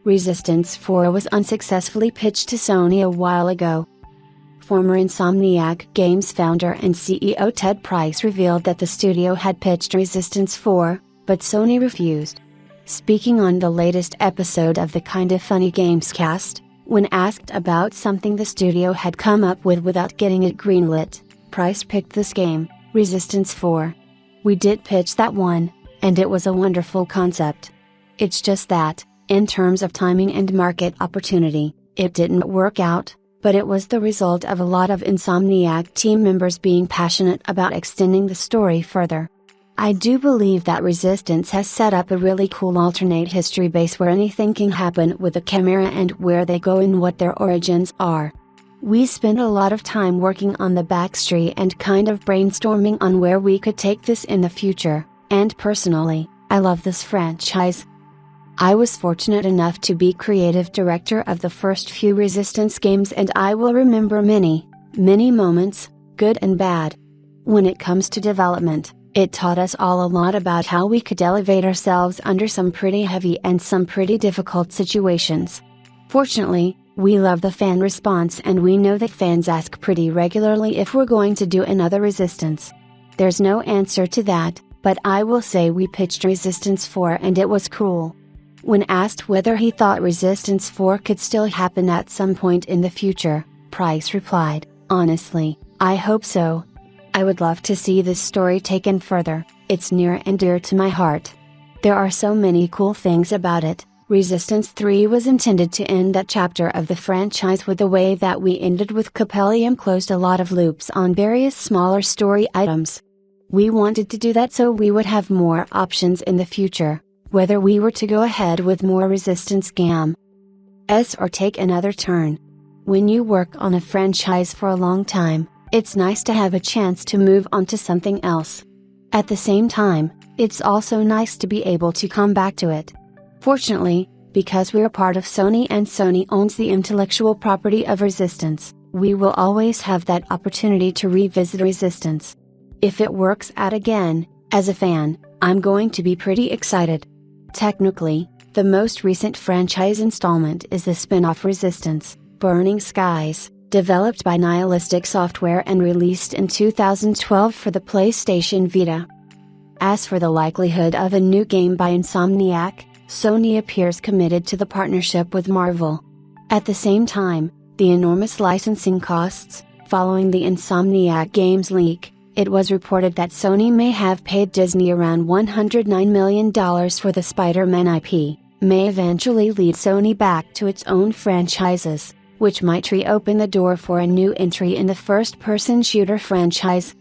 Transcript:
Resistance 4 was unsuccessfully pitched to Sony a while ago. Former Insomniac Games founder and CEO Ted Price revealed that the studio had pitched Resistance 4, but Sony refused. Speaking on the latest episode of the Kinda Funny Games cast, when asked about something the studio had come up with without getting it greenlit, Price picked this game, Resistance 4. "We did pitch that one, and it was a wonderful concept. It's just that, in terms of timing and market opportunity, it didn't work out, but it was the result of a lot of Insomniac team members being passionate about extending the story further. I do believe that Resistance has set up a really cool alternate history base where anything can happen with the Chimera and where they go and what their origins are. We spent a lot of time working on the backstory and kind of brainstorming on where we could take this in the future, and personally, I love this franchise. I was fortunate enough to be creative director of the first few Resistance games and I will remember many moments, good and bad. When it comes to development, it taught us all a lot about how we could elevate ourselves under some pretty heavy and some pretty difficult situations. Fortunately, we love the fan response and we know that fans ask pretty regularly if we're going to do another Resistance. There's no answer to that, but I will say we pitched Resistance 4 and it was cool." When asked whether he thought Resistance 4 could still happen at some point in the future, Price replied, "Honestly, I hope so. I would love to see this story taken further, it's near and dear to my heart. There are so many cool things about it." Resistance 3 was intended to end that chapter of the franchise with the way that we ended with Capellium closed a lot of loops on various smaller story items. We wanted to do that so we would have more options in the future, whether we were to go ahead with more Resistance games or take another turn. When you work on a franchise for a long time, it's nice to have a chance to move on to something else. At the same time, it's also nice to be able to come back to it. Fortunately, because we're part of Sony and Sony owns the intellectual property of Resistance, we will always have that opportunity to revisit Resistance. If it works out again, as a fan, I'm going to be pretty excited. Technically, the most recent franchise installment is the spin-off Resistance, Burning Skies, developed by Nihilistic Software and released in 2012 for the PlayStation Vita. As for the likelihood of a new game by Insomniac, Sony appears committed to the partnership with Marvel. At the same time, the enormous licensing costs, following the Insomniac Games leak, it was reported that Sony may have paid Disney around $109 million for the Spider-Man IP, may eventually lead Sony back to its own franchises, which might reopen the door for a new entry in the first-person shooter franchise.